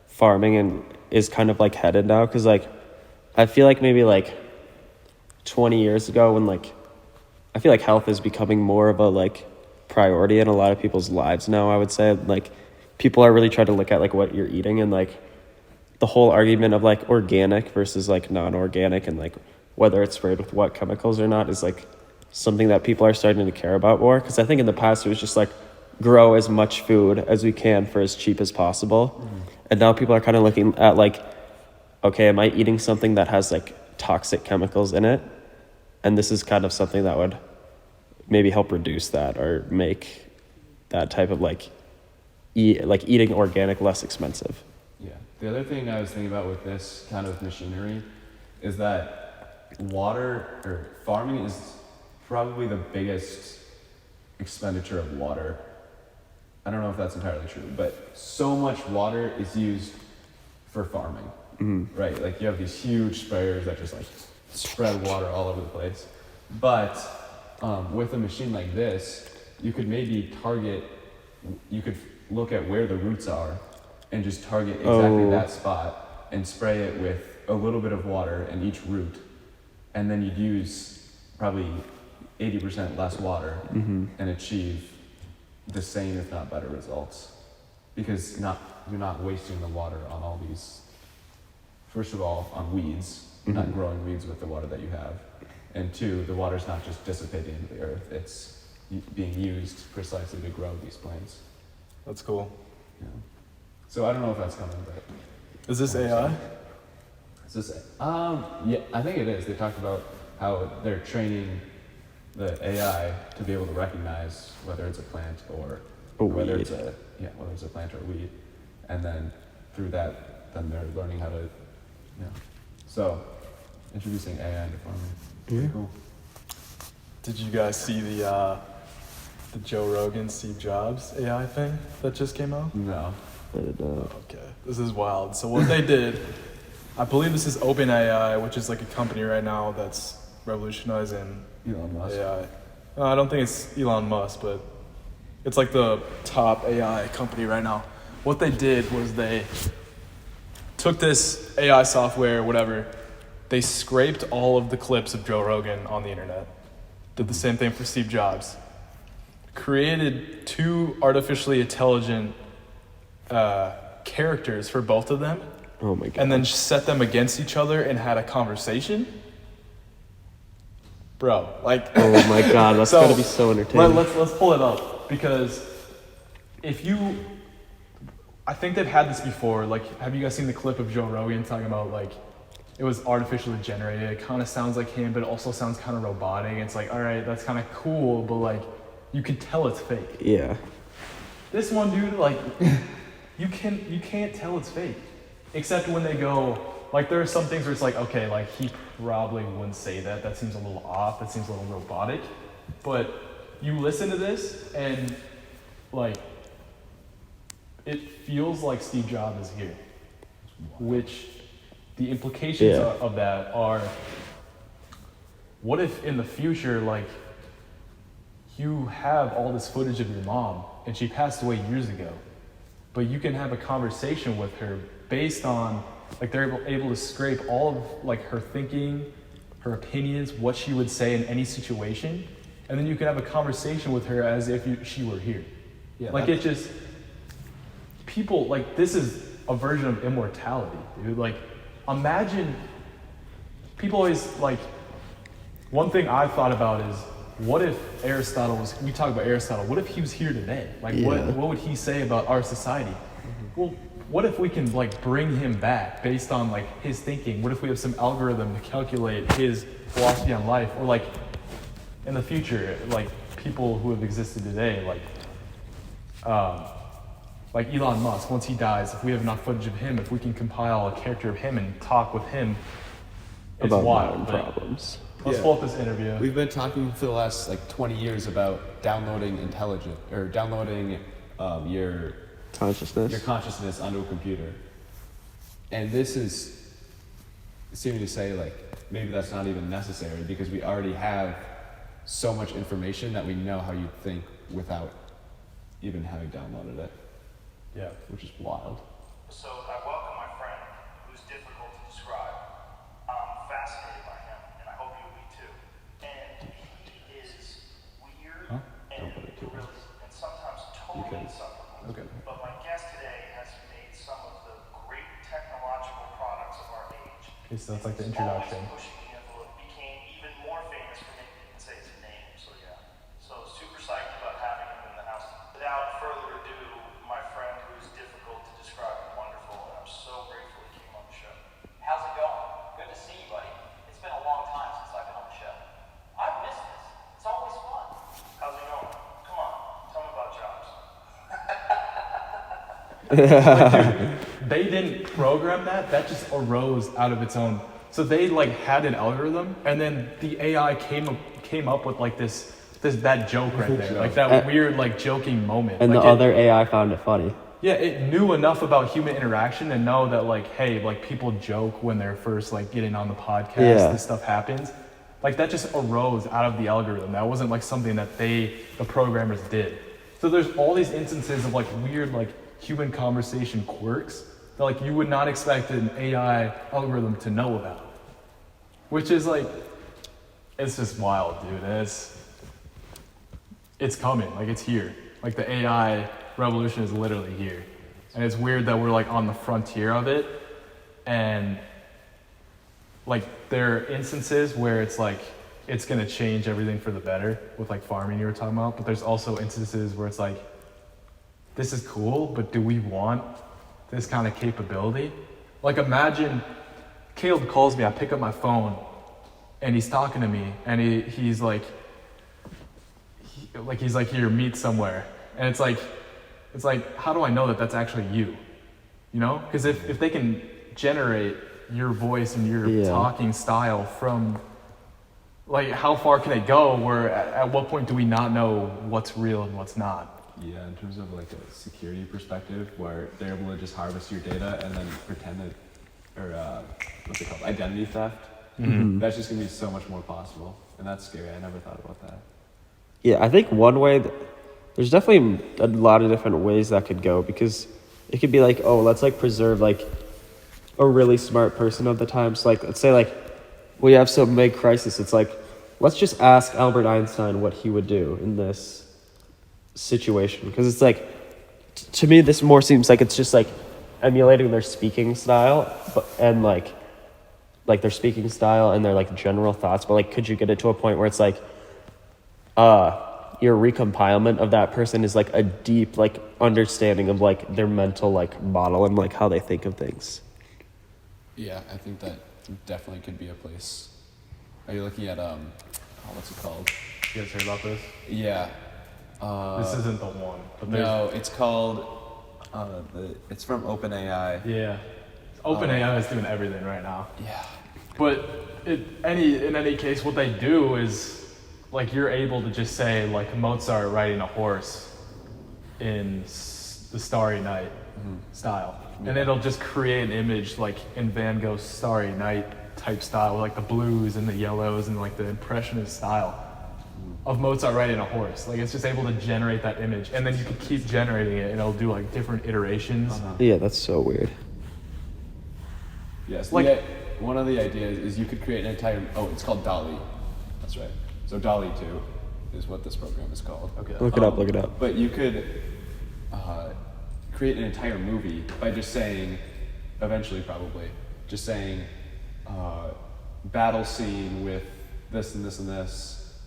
farming and is kind of like headed now, because like I feel like maybe like 20 years ago when like I feel like health is becoming more of a like priority in a lot of people's lives now. I would say like people are really trying to look at like what you're eating, and like the whole argument of like organic versus like non-organic and like whether it's sprayed with what chemicals or not is like something that people are starting to care about more. Because I think in the past it was just like grow as much food as we can for as cheap as possible. And now people are kind of looking at like, okay, am I eating something that has like toxic chemicals in it? And this is kind of something that would maybe help reduce that or make that type of like eating organic less expensive. Yeah. The other thing I was thinking about with this kind of machinery is that farming is probably the biggest expenditure of water. I don't know if that's entirely true, but so much water is used for farming, right? Like you have these huge sprayers that just like spread water all over the place. But with a machine like this, you could look at where the roots are and just target exactly that spot and spray it with a little bit of water in each root. And then you'd use probably 80% less water and achieve the same, if not better, results. Because you're not wasting the water on all these, first of all, on weeds. You're not growing weeds with the water that you have. And two, the water's not just dissipating into the earth. It's being used precisely to grow these plants. That's cool. Yeah. So I don't know if that's coming, but Is this AI? is this? Yeah, I think it is. They talked about how they're training the AI to be able to recognize whether it's a plant or whether weed. it's a plant or a weed, and then through that, then they're learning how to, So, introducing AI into farming. Pretty cool. Did you guys see the Joe Rogan, Steve Jobs AI thing that just came out? No. Okay, this is wild. So what they did, I believe this is OpenAI, which is like a company right now that's revolutionizing Elon Musk. AI. No, I don't think it's Elon Musk, but it's like the top AI company right now. What they did was they took this AI software, whatever, They scraped all of the clips of Joe Rogan on the internet. Did the same thing for Steve Jobs. Created two artificially intelligent characters for both of them. Oh my god. And then set them against each other and had a conversation. Bro, like. Oh my god, that's So, gotta be so entertaining. Let's pull it up, because I think they've had this before. Like, have you guys seen the clip of Joe Rogan talking about, like, it was artificially generated? It kind of sounds like him, but it also sounds kind of robotic. It's like, all right, that's kind of cool, but like, you can tell it's fake. Yeah. This one, dude, like, you can't tell it's fake, except when they go, like, there are some things where it's like, okay, like, he probably wouldn't say that. That seems a little off. That seems a little robotic. But you listen to this, and like, it feels like Steve Jobs is here, which the implications of that are, what if in the future, like, you have all this footage of your mom and she passed away years ago, but you can have a conversation with her based on, like, they're able to scrape all of, like, her thinking, her opinions, what she would say in any situation, and then you can have a conversation with her as if she were here. Yeah, like, it just, people, like, this is a version of immortality, dude. Like, imagine, people always, like, one thing I've thought about is, what if Aristotle was, we talk about Aristotle, what if he was here today? Like, what would he say about our society? Well, what if we can, like, bring him back based on, like, his thinking? What if we have some algorithm to calculate his philosophy on life? Or, like, in the future, like, people who have existed today, like Elon Musk, once he dies, if we have enough footage of him, if we can compile a character of him and talk with him, it's About wild. modern problems. Let's pull up this interview. We've been talking for the last like 20 years about downloading your Consciousness. consciousness onto a computer, and this is seeming to say like maybe that's not even necessary because we already have so much information that we know how you think without even having downloaded it. Yeah. Which is wild. So I welcome my friend, who's difficult to describe. I'm fascinated by him, and I hope you'll be too. And he is weird and really, and sometimes totally insufferable. Okay. But my guest today has made some of the great technological products of our age. Okay, so that's like the He's introduction. always pushing the envelope, became even more famous for making it say his name. So yeah. So super psyched about having him in the house. Without further ado, my friend who's difficult to describe and wonderful, and I'm so grateful he came on the show. How's it going? Good to see you, buddy. It's been a long time since I've been on the show. I've missed this. It's always fun. How's it going? Come on, tell me about jobs. They didn't program that. That just arose out of its own. So they, like, had an algorithm, and then the AI came up with, like, that joke right there, like that weird, like, joking moment. And like the other AI found it funny. Yeah, it knew enough about human interaction to know that, like, hey, like, people joke when they're first, like, getting on the podcast. Yeah. This stuff happens. Like, that just arose out of the algorithm. That wasn't, like, something that the programmers did. So there's all these instances of, like, weird, like, human conversation quirks that, like, you would not expect an AI algorithm to know about. Which is, like, it's just wild, dude. And it's coming. Like, it's here. Like, the AI revolution is literally here. And it's weird that we're, like, on the frontier of it. And, like, there are instances where it's, like, it's going to change everything for the better with, like, farming you were talking about. But there's also instances where it's, like, this is cool, but do we want this kind of capability? Like, imagine Caleb calls me, I pick up my phone, and he's talking to me, and he's like, he's like, here, meet somewhere. And it's like, how do I know that that's actually you? You know? Because if they can generate your voice and your talking style from, like, how far can it go where at what point do we not know what's real and what's not? Yeah, in terms of like a security perspective, where they're able to just harvest your data and then pretend that, or what's it called, identity theft. Mm-hmm. That's just gonna be so much more possible, and that's scary. I never thought about that. Yeah, I think one way, there's definitely a lot of different ways that could go, because it could be like, oh, let's like preserve like a really smart person of the time. So like, let's say like we have some big crisis. It's like, let's just ask Albert Einstein what he would do in this situation. Because it's like, to me, this more seems like it's just like emulating their speaking style, and like their speaking style and their like general thoughts. But like, could you get it to a point where it's like, your recompilement of that person is like a deep like understanding of like their mental like model and like how they think of things. Yeah, I think that definitely could be a place. Are you looking at what's it called? You guys heard about this? Yeah. This isn't the one. But No, it's called. It's from OpenAI. Yeah. OpenAI is doing everything right now. Yeah. But in any case, what they do is, like, you're able to just say, like, Mozart riding a horse in the Starry Night style. And it'll just create an image, like, in Van Gogh's Starry Night type style, with, like, the blues and the yellows and, like, the impressionist style of Mozart riding a horse. Like, it's just able to generate that image. And then you can keep generating it, and it'll do, like, different iterations. Yeah, that's so weird. Yes. Like- One of the ideas is you could create an entire. Oh, it's called DALL-E. That's right. So DALL-E 2 is what this program is called. Okay. Look it up. But you could create an entire movie by just saying, eventually probably, just saying, battle scene with this and this and this,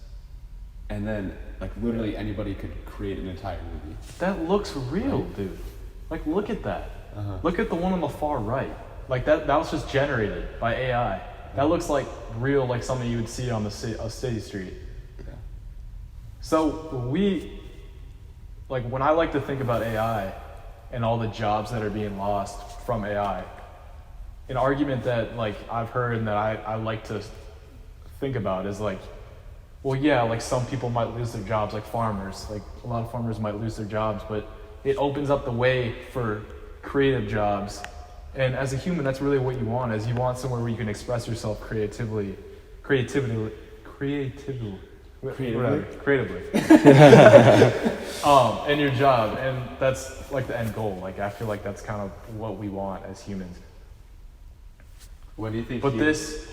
and then like literally anybody could create an entire movie. That looks real, dude. Like, look at that. Look at the one on the far right. Like, that was just generated by AI. That looks like real, like something you would see on a city street. Yeah. So when I like to think about AI and all the jobs that are being lost from AI, an argument that like I've heard and that I like to think about is like, well, yeah, like some people might lose their jobs, like farmers. Like a lot of farmers might lose their jobs, but it opens up the way for creative jobs. And as a human, that's really what you want, is you want somewhere where you can express yourself creatively. Creatively. In your job, and that's like the end goal. Like, I feel like that's kind of what we want as humans. What do you think? But this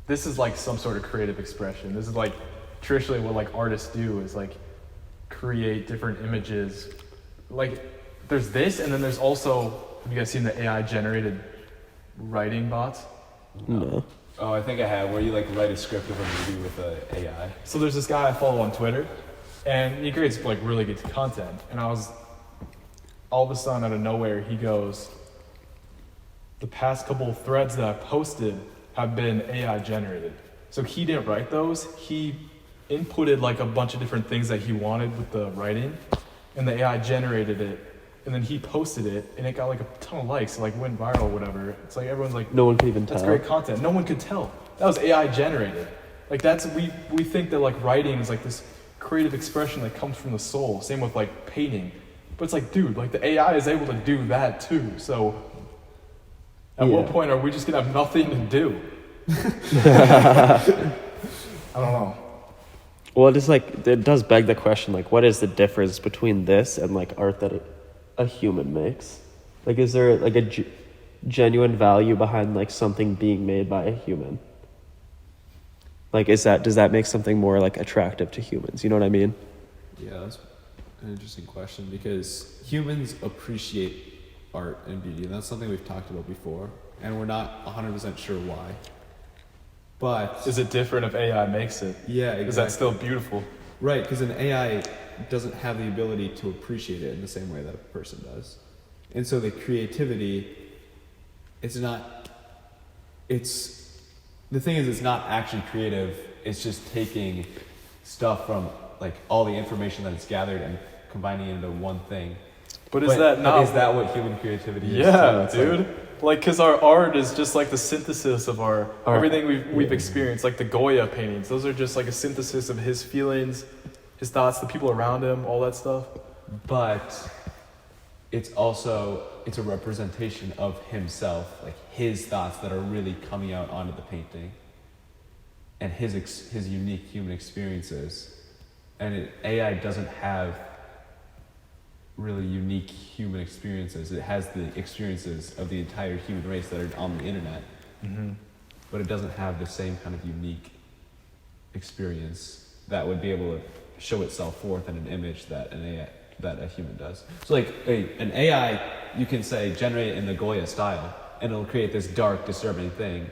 is like some sort of creative expression. This is like traditionally what like artists do, is like create different images. Like, there's this, and then there's also, have you guys seen the AI generated writing bots? No. Oh, I think I have. Where you like write a script of a movie with the AI. So there's this guy I follow on Twitter, and he creates like really good content. And all of a sudden, out of nowhere, he goes, the past couple of threads that I posted have been AI generated. So he didn't write those. He inputted like a bunch of different things that he wanted with the writing, and the AI generated it. And then he posted it, and it got like a ton of likes. It like went viral, or whatever. It's like everyone's like, No one can even tell. that's great content. No one could tell. That was AI generated. Like, that's, we think that like writing is like this creative expression that comes from the soul. Same with like painting. But it's like, dude, like the AI is able to do that too. So at what point are we just gonna have nothing to do? I don't know. Well, it is like, it does beg the question, like, what is the difference between this and like art that a human makes? Like, is there like a genuine value behind like something being made by a human? Like, does that make something more like attractive to humans? You know what I mean? Yeah, that's an interesting question, because humans appreciate art and beauty, and that's something we've talked about before, and we're not 100% sure why. But Is it different if AI makes it? yeah, Is that still beautiful? right? Because an AI doesn't have the ability to appreciate it in the same way that a person does, and so the creativity, it's not actually creative. It's just taking stuff from like all the information that it's gathered and combining it into one thing. But is that what human creativity is? Yeah, too? It's dude. Like, because our art is just like the synthesis of our everything we've experienced. Like the Goya paintings, those are just like a synthesis of his feelings, his thoughts, the people around him, all that stuff. But it's also a representation of himself, like his thoughts that are really coming out onto the painting, and his unique human experiences. And AI doesn't have really unique human experiences. It has the experiences of the entire human race that are on the internet. Mm-hmm. but it doesn't have the same kind of unique experience that would be able to show itself forth in an image that a human does. So like an AI, you can say generate it in the Goya style, and it'll create this dark, disturbing thing.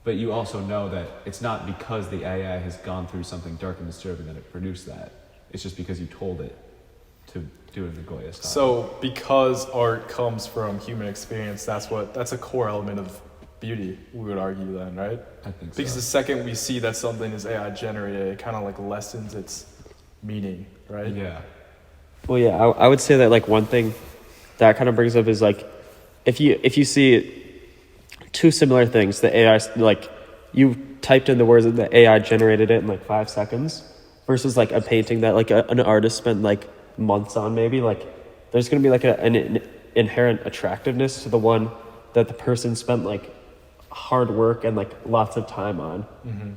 But you also know that it's not because the AI has gone through something dark and disturbing that it produced that. It's just because you told it to do it in the Goya style. So because art comes from human experience, that's a core element of beauty, we would argue then, right? I think so. Because the second we see that something is AI generated, it kind of like lessens its meaning, right? Yeah. Well, yeah, I would say that like one thing that kind of brings up is like if you see two similar things, the AI like you typed in the words and the AI generated it in like 5 seconds, versus like a painting that like an artist spent like months on, maybe like there's gonna be like an inherent attractiveness to the one that the person spent like hard work and like lots of time on.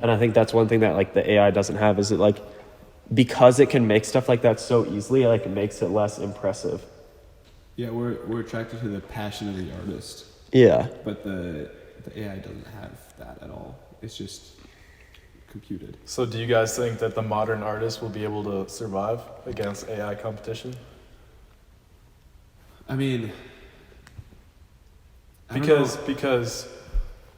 And I think that's one thing that like the AI doesn't have, is it like because it can make stuff like that so easily, like it makes it less impressive. Yeah, we're attracted to the passion of the artist, Yeah. but the AI doesn't have that at all. It's just computed. So do you guys think that the modern artist will be able to survive against AI competition? I mean, I don't know. Because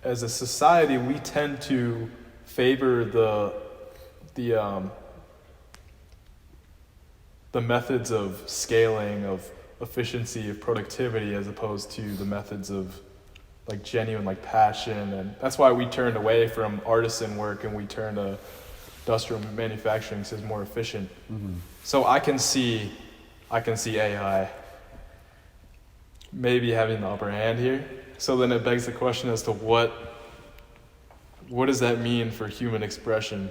as a society we tend to favor the methods of scaling, of efficiency, of productivity, as opposed to the methods of like genuine like passion, and that's why we turned away from artisan work and we turned to industrial manufacturing because it's more efficient. So I can see AI maybe having the upper hand here. So then it begs the question as to what does that mean for human expression?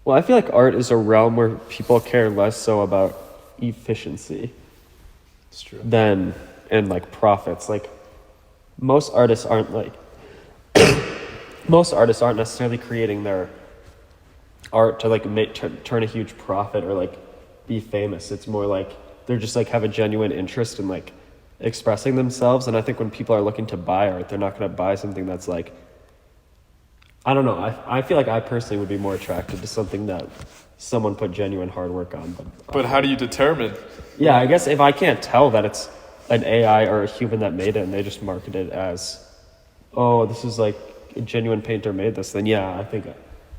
Well, I feel like art is a realm where people care less so about efficiency It's true. than and like profits. Like most artists aren't necessarily creating their art to like turn a huge profit or like be famous. It's more like they're just like have a genuine interest in like expressing themselves. And I think when people are looking to buy art, they're not going to buy something that's like, I don't know. I feel like I personally would be more attracted to something that someone put genuine hard work on. But how do you determine? Yeah, I guess if I can't tell that it's an AI or a human that made it and they just market it as, oh, this is like a genuine painter made this, then yeah, I think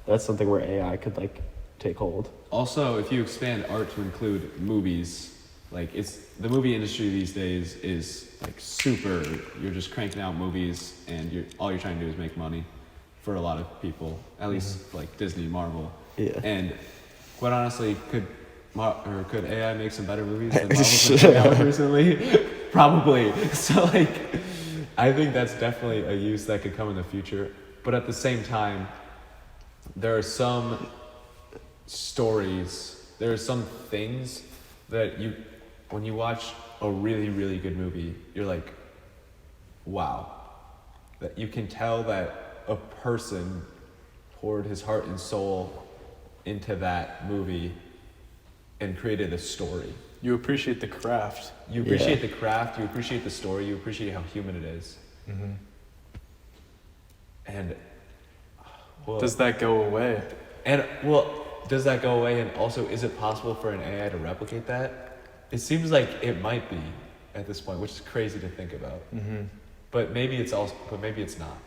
that's something where AI could like take hold. Also, if you expand art to include movies, like the movie industry these days is like super. You're just cranking out movies, and all you're trying to do is make money for a lot of people, at least like Disney, Marvel. Yeah. And quite honestly, could AI make some better movies than Marvel's been putting out recently? Probably. So like, I think that's definitely a use that could come in the future. But at the same time, there are some stories, there are some things that when you watch a really, really good movie, you're like, wow. That you can tell that a person poured his heart and soul into that movie and created a story. You appreciate the craft. You appreciate the craft, you appreciate the story, you appreciate how human it is. And well, Does that go away? does that go away? And also, is it possible for an AI to replicate that? It seems like it might be at this point, which is crazy to think about. But maybe it's not.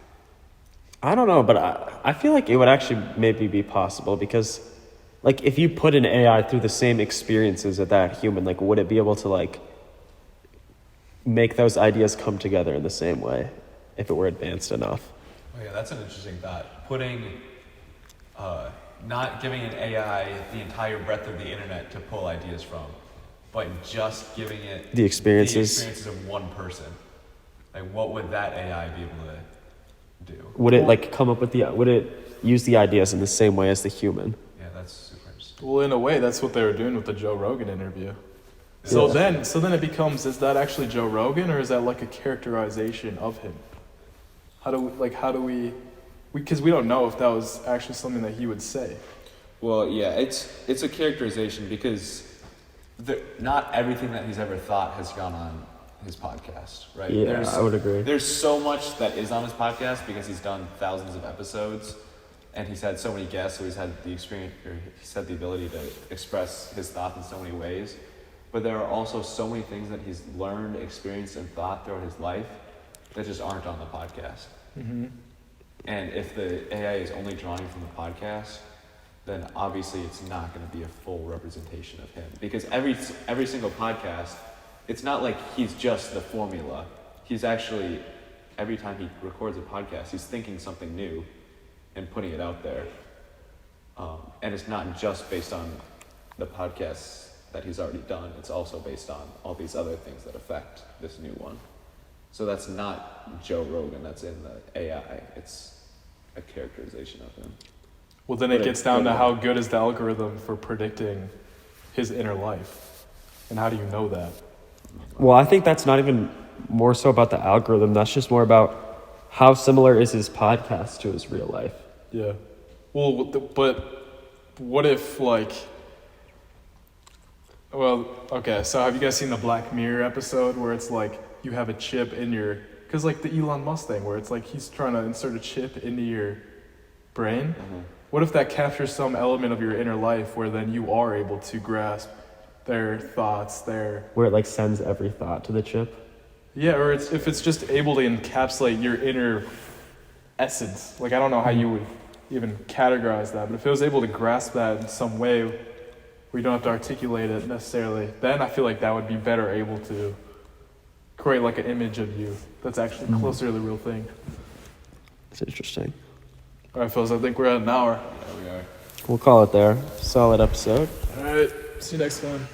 I don't know, but I feel like it would actually maybe be possible because, like, if you put an AI through the same experiences as that human, like, would it be able to, like, make those ideas come together in the same way if it were advanced enough? Oh yeah, that's an interesting thought. Not giving an AI the entire breadth of the internet to pull ideas from, but just giving it The experiences of one person. Like, what would that AI be able to do? Would it, like, come up with would it use the ideas in the same way as the human? Yeah, that's super interesting. Well, in a way, that's what they were doing with the Joe Rogan interview. So then it becomes, is that actually Joe Rogan, or is that like a characterization of him? How do we, because we don't know if that was actually something that he would say. Well, yeah, it's a characterization because not everything that he's ever thought has gone on his podcast, right? Yeah, I would agree. There's so much that is on his podcast because he's done thousands of episodes, and he's had so many guests, so he's had the experience, or he's had the ability to express his thoughts in so many ways. But there are also so many things that he's learned, experienced, and thought throughout his life that just aren't on the podcast. Mm-hmm. And if the AI is only drawing from the podcast, then obviously it's not going to be a full representation of him. Because every single podcast, it's not like he's just the formula. He's actually, every time he records a podcast, he's thinking something new and putting it out there. And it's not just based on the podcasts that he's already done. It's also based on all these other things that affect this new one. So that's not Joe Rogan that's in the AI. It's a characterization of him. Well, then it gets down to how good is the algorithm for predicting his inner life, and how do you know that? Well, I think that's not even more so about the algorithm. That's just more about how similar is his podcast to his real life. Yeah. Well, but what if, like, well, okay, so have you guys seen the Black Mirror episode where it's like you have a chip in your, because like the Elon Musk thing where it's like he's trying to insert a chip into your brain? Mm-hmm. What if that captures some element of your inner life where then you are able to grasp their thoughts, Where it like sends every thought to the chip. yeah, or if it's just able to encapsulate your inner essence. Like, I don't know how you would even categorize that, but if it was able to grasp that in some way where you don't have to articulate it necessarily, then I feel like that would be better able to create like an image of you that's actually closer to the real thing. It's interesting. All right, fellas, I think we're at an hour. Yeah, we are. We'll call it there. Solid episode. All right, see you next time.